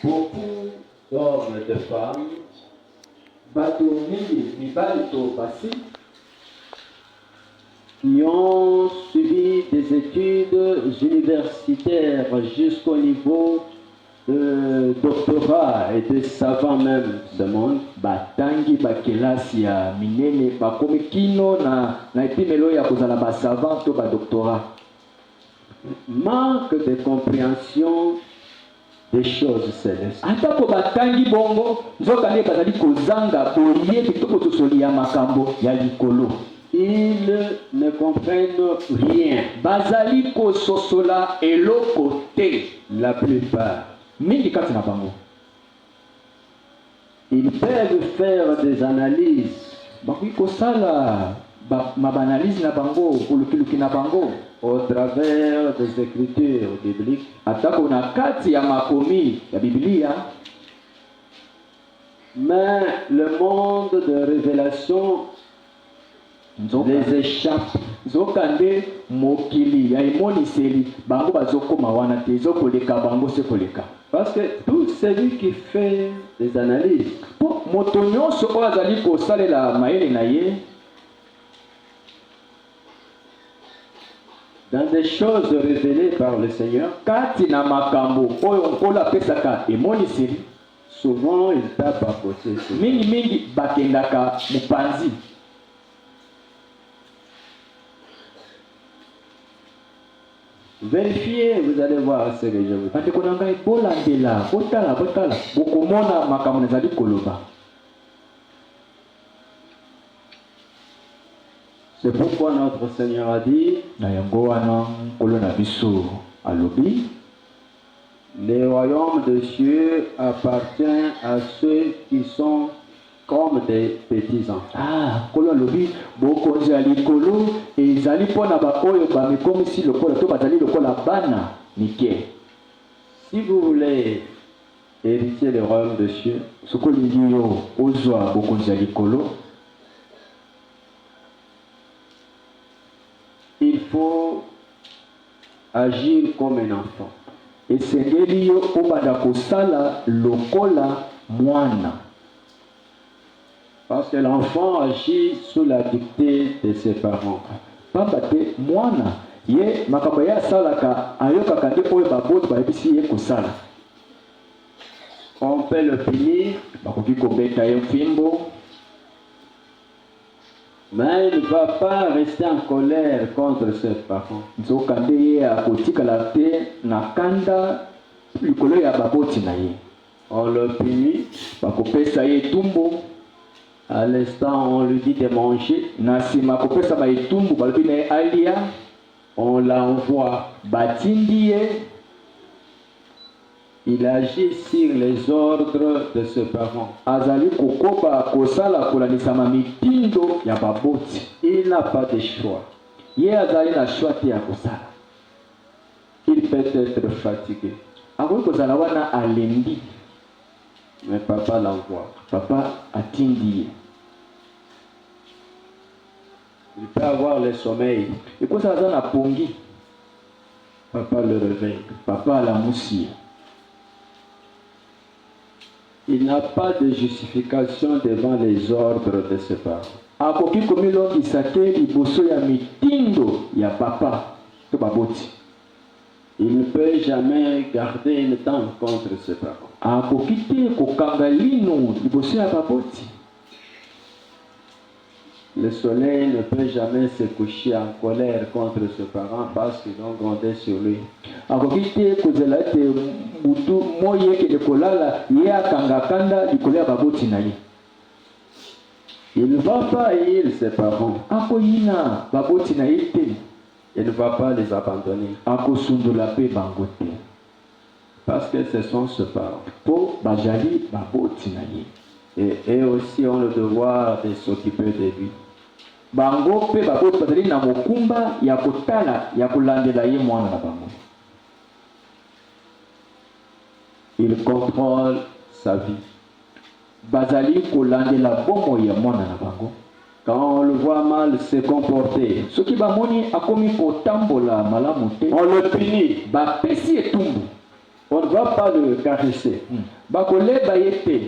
Beaucoup d'hommes et de femmes qui ont suivi des études universitaires jusqu'au niveau de doctorat et de savant même ce monde. Batangi bakelasi ya minene bakomi kino na epimelo ya kozala ba savant to ba doctorat. Manque de compréhension des choses célestes. Atako batangi bongo nzokande bazali kozanga boye bitoko tosoli ya makambo ya likolo. Ils ne comprennent rien. Bazali kososola eloko te La plupart. mingi kati na bango. Ils peuvent faire des analyses Bakoki kosala mabanalize na bango kolukiluki na bango au travers des écritures bibliques. atako na kati ya makomi ya Biblia, Mais le monde de révélation les échappe. nzokande mokili ya emoniseli bango bazokoma wana te ezokoleka bango se koleka. Parce que tout celui qui fait des analyses Po moto nyonso oyo azali kosalela mayele na ye dans des choses révélées par le Seigneur, kati na makambo oyo nkolo apesaka emoniseli, souvent il tape à côté. mingi bakendaka mopanzi. Vérifiez, vous allez voir ce que je vous dis. bandeko na ngai bolandela botala bokomona makambo nazali koloba. C'est pourquoi notre Seigneur a dit, Na yango wana nkolo na biso alobi le royaume de Dieu appartient à ceux qui sont comme des petits enfants. nkolo alobi bokonzi ya likolo ezali mpona baoyo bamekomisi lokola to bazali lokola bana mike. Si vous voulez hériter le royaume de Dieu, soki olingi yo ozwa bokonzi ya likolo, il faut agir comme un enfant. esengeli yo obanda kosala lokola mwana. Parce que l'enfant agit sous la dictée de ses parents. Pamba te mwana ye makambo ye asalaka ayokaka nde oyo baboti bayebisi ye kosala. On peut le punir, bakoki kobeta ye mfimbo, mais il ne va pas rester en colère contre ses parents. nzoka nde ye akotikala te na kanda likolo ya baboti na ye. On le punit, bakopesa ye etumbu, à l'instant on lui dit de manger, na nsima kopesa ba etumbu balobi na ye alia, on l'envoie. batindi ye, Il agit sur les ordres de ses parents. azali kokoba kosala kolanisama mitindo ya baboti. Il n'a pas de choix. Ye azali na choix te ya kosala. Il peut être fatigué, Akoki kozala wana alendi, mais papa l'envoie. papa atindi ye. Il peut avoir le sommeil, Ekozala aza na pongi, papa le réveille. papa alamusi ye. Il n'a pas de justification devant les ordres de ses parents. Akoki komilongisa te liboso ya mitindo ya papa to baboti. Il ne peut jamais garder une tente contre ses parents. Akoki te kokanga lino liboso ya baboti. Le soleil ne peut jamais se coucher en colère contre ses parents parce qu'ils ont grondé sur lui. Akoki te kozela te butu moye ekende kolala ye akanga kanda likolo ya baboti na ye. Il ne va pas haïr ses parents. Akoyina baboti na ye te, Il ne va pas les abandonner akosundola pe bango te, parce que ce sont ses parents. po bazali baboti na ye. Et eux aussi ont le devoir de s'occuper de lui. Bango pe baboti bazali na mokumba ya kotala ya kolandela ye mwana na bango. Il contrôle sa vie. Bazali kolandela bomo ya mwana na bango. Quand on le voit mal se comporter, Soki bamoni akomi kotambola malamu te, on le punit. bapesi etumbu. On ne va pas le caresser. bakoleba ye te,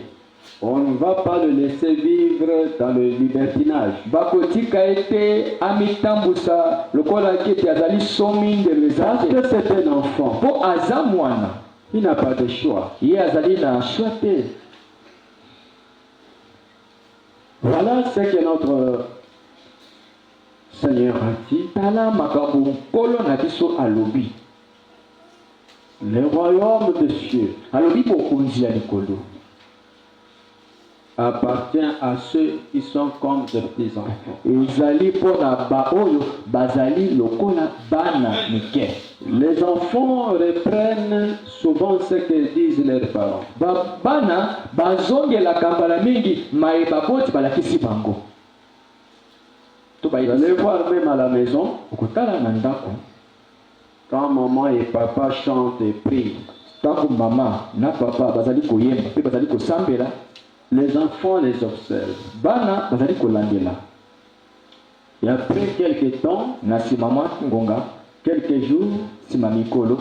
On ne va pas le laisser vivre dans le libertinage. bakotika ye te amitambusa lokola kete azali somi ndelo eza Parce te. que c'est un enfant. Mpo aza mwana, Il n'a pas de choix. ye azali na shwa te. Voilà ce que notre Seigneur a dit. Tala makambo nkolo na biso alobi. Le royaume de cieux Alobi bokonzi ya likolo appartient à ceux qui sont comme de petits enfants. ezali mpo na baoyo bazali lokola bana mike. Les enfants reprennent souvent ce que disent leurs parents. Bana bazongelaka mbala mingi mayeba boti balakisi bango. Vous allez voir même à la maison, Okotala na ndako, quand maman et papa chantent et prient, tango mama na papa bazali koyemba pe bazali kosambela, les enfants les observent. bana bazali kolandela. Et après quelques temps, Na nsima mwa ngonga, quelques jours, nsima mikolo,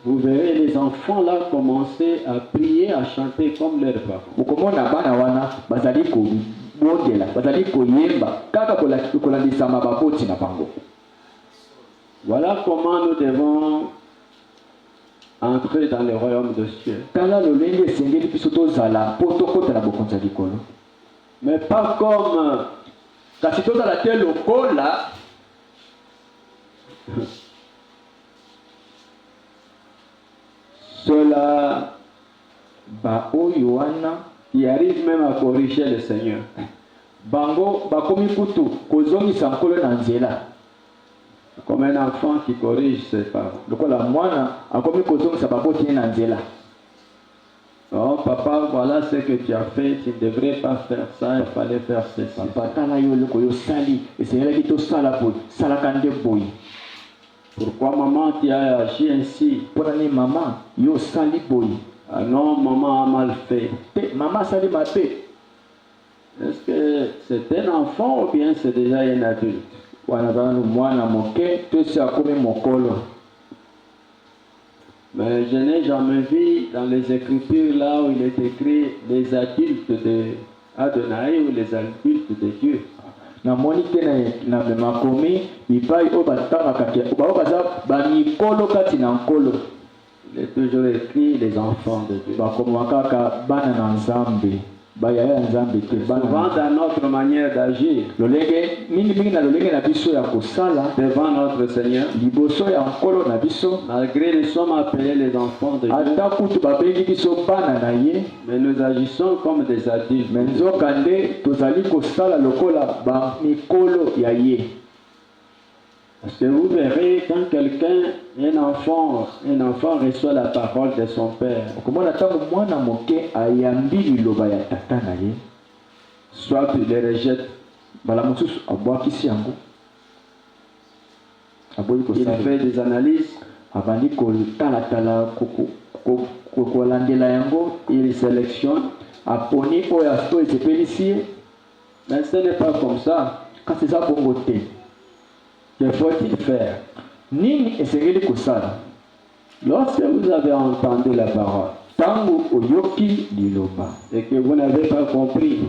vous verrez les enfants là commencer à prier, à chanter comme leurs parents. okomona bana wana bazali kobondela, bazali koyemba kaka kolandisama baboti na bango. Voilà comment nous devons entrer dans le royaume de cieux. Tala lolenge esengeli biso tozala mpo tokotela bokonzi ya likolo. Mais pas comme Kasi tozala te lokola ceux-là baoyo wana qui arrivent même à corriger le Seigneur. bango bakomi kutu kozongisa nkolo na nzela. Comme un enfant qui corrige ses parents. Lokola mwana akomi kozongisa baboti ye na nzela. Oh papa, voilà ce que tu as fait, tu ne devrais pas faire ça, il fallait faire ceci. Papa tala yo loko yo sali esengeli tosala boye salaka nde boye. Pourquoi maman tu as agi ainsi? Mpona ni mama yo sali boye. Ah non, maman a mal fait. Te mama sali mabe. Est-ce que c'est un enfant ou bien c'est déjà un adulte? Wana bana mwana moke tosi akomi mokolo. Mais je n'ai jamais vu dans les Écritures là où il est écrit les adultes de Adonai ou les adultes de Dieu. Namoni te na makomi bipai oyo batangaka te bao baza bamikolo kati na nkolo. Il est toujours écrit les enfants de Dieu. Bakoma kaka bana na nzambe bayaya ya nzambe te Souvent bana dans notre manière d'agir lolenge mingi na lolenge na biso ya kosala devant notre Seigneur, liboso ya nkolo na biso, malgré nous sommes appelés les enfants de Dieu, ata kutu babengi biso bana na ye, mais nous agissons comme des adultes. me nzoka nde tozali kosala lokola bamikolo ya ye. Parce que vous verrez, quand quelqu'un, un enfant reçoit la parole de son père, Okomona tango mwana moke ayambi liloba ya tata na ye, soit il le rejette, bala mosusu abwakisi yango, aboyi il kosala, fait des analyses, abandi kotalatala kolandela yango, il sélectionne, aponi oyo esepelisi ye. mais ce n'est pas comme ça. Kasi eza bongo te. Que faut-il faire? Nini esengeli kosala? Lorsque vous avez entendu la parole Tango oyoki liloba et que vous n'avez pas compris,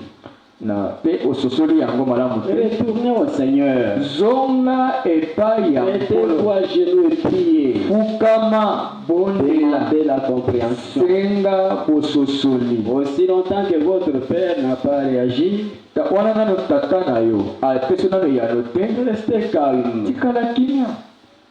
na pe ososoli yango malamu te, retournez au Seigneur. zonga epai ya Mettez-vous nkolo, à genoux et priez. fukama bondela, Demandez la compréhension. senga bososoli. Aussi longtemps que votre père n'a pas réagi, Wana nano tata na yo apesi nano yano te, restez calme. tikala kimia.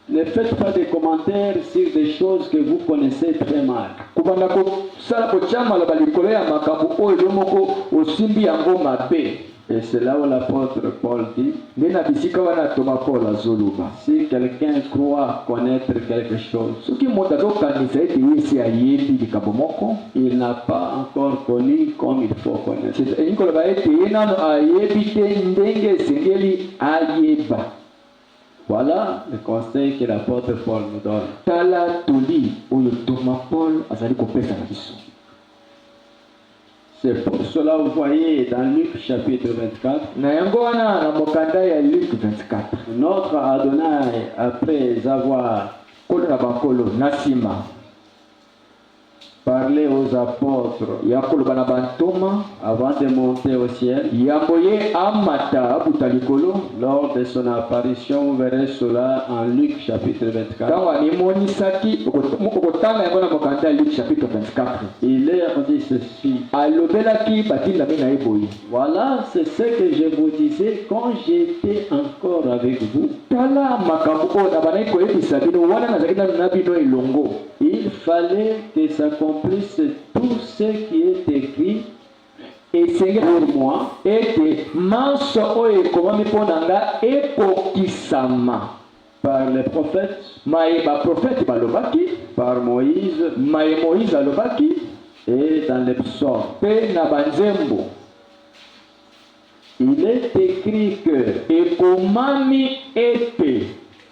Ne faites pas de commentaires sur des choses que vous connaissez très mal. Kubanda kosala kotia maloba likolo ya makambo oyo yo moko osimbi yango mabe. Et c'est là où l'apôtre Paul dit, Nde na bisika wana Toma Paul azoloba, si quelqu'un croit connaître quelque chose, soki moto azokanisa ete ye esi ayebi likambo moko, il n'a pas encore connu comme il faut connaître. elingi koloba ete ye nano ayebi te ndenge esengeli ayeba. Voilà le conseil que l'apôtre Paul nous donne. Tala toli oyo Toma Paul azali kopesa na biso. C'est pour cela vous voyez dans Luc chapitre 24, Na yango wana na mokanda ya Luc 24, notre Adonai, après avoir kolo na bankolo na nsima parler aux apôtres ya koloba na bantoma avant de monter au ciel. yambo ye amata abuta likolo. Lors de son apparition, vous verrez cela en Luc chapitre 24. ntango animonisaki okotanga yango na mokanda ya Luc chapitre 24. Il leur dit ceci. alobelaki batindami na ye boye. Voilà, c'est ce que je vous disais quand j'étais encore avec vous. tala makambo oyo na banaki koyebisa bino wana nazalaki nanu na bino elongo. Il fallait que s'accomplisse tout ce qui est écrit esengeli pour moi ete manso oyo ekomami mpo na nga ekokisama par les prophètes, maye baprofete balobaki, par Moïse maye Moïse alobaki, et dans les psaumes. mpe na banzembo. Il est écrit que ekomami ete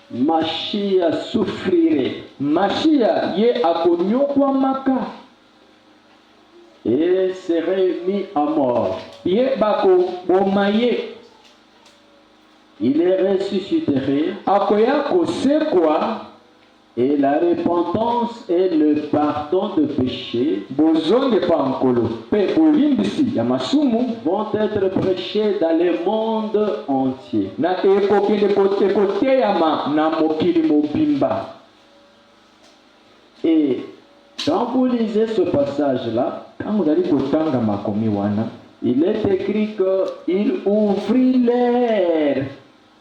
Machia souffrirait Mashia ye akonyokwamaka et serait mis à mort. ye bakoboma ye, Il est ressuscité akoya kosekwa, et la repentance et le pardon de péché bozonge pa nkolo mpe bolimbisi ya masumu vont être prêchés dans le monde entier. na ekokende ekoteyama na mokili mobimba. Et quand vous lisez ce passage-là, ntango ozali kotanga makomi wana, il est écrit qu'il ouvrit l'air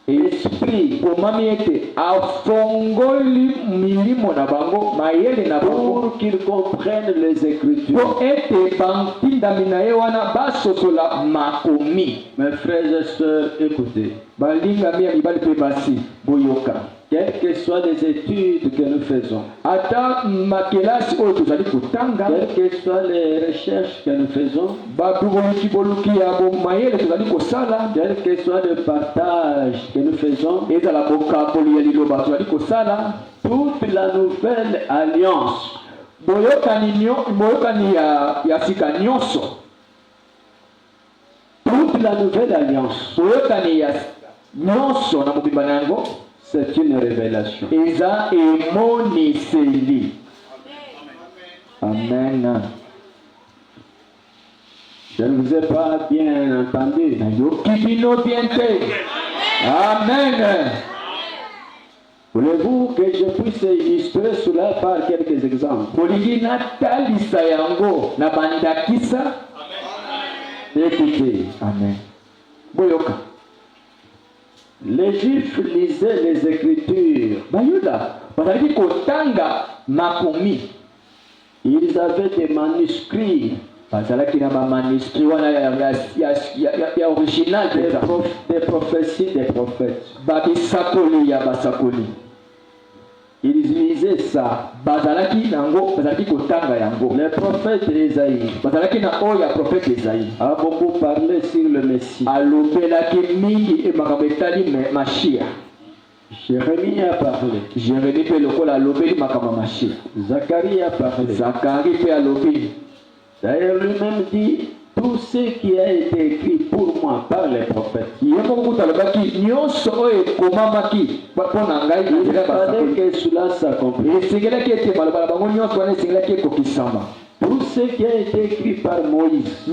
esprit komami ete afongoli milimo na bango, mayele na bango, pour qu'ils comprennent les Écritures. po ete bantindami na ye wana basosola makomi. Mes frères et sœurs, écoutez. balingami ya mibali mpe basi boyoka, Quelles que soient les études que nous faisons, ata makelasi oyo tozali kotanga, quelles que soient les recherches que nous faisons, baboluki ya bomayele tozali kosala, quel que soit le partage que nous faisons, ezala bokaboli ya liloba tozali kosala, toute la nouvelle alliance boyokani ya sika nyonso, toute la nouvelle alliance, boyokani ya nyonso na mobimba na yango, c'est une révélation. eza emoniseli. Amen. Je ne vous ai pas bien entendu. nayoki bino bien te. Amen. Voulez-vous que je puisse illustrer cela par quelques exemples? olingi natalisa yango na bandakisa. Écoutez, Amen. boyoka, les Juifs lisaient les Écritures. bayuda bazalaki kotanga makomi, Ils avaient des manuscrits, bazalaki na bamanuscrit wana ya original penza, des prophéties des prophètes. babisakoli ya basakoli. Ils lisaient ça. bazalaki nango, bazalaki kotanga yango. Le prophète Ésaïe bazalaki na oyo ya profete Ezaïe a beaucoup parlé sur le Messie. alobelaki mingi makambo etali mashia. Jérémie a parlé. Jérémie mpe lokola alobeli makambo ya mashia. Zacharie a parlé. Zakari mpe alobeli. D'ailleurs, lui-même dit tout ce qui a été écrit pour moi par les prophètes. ye moko kuta alobaki nyonso oyo ekomamaki mpo na ngai Il fallait que cela s'accomplisse. esengelaki ete maloba na bango nyonso wana esengelaki ekokisama. Tout ce qui a été écrit par Moïse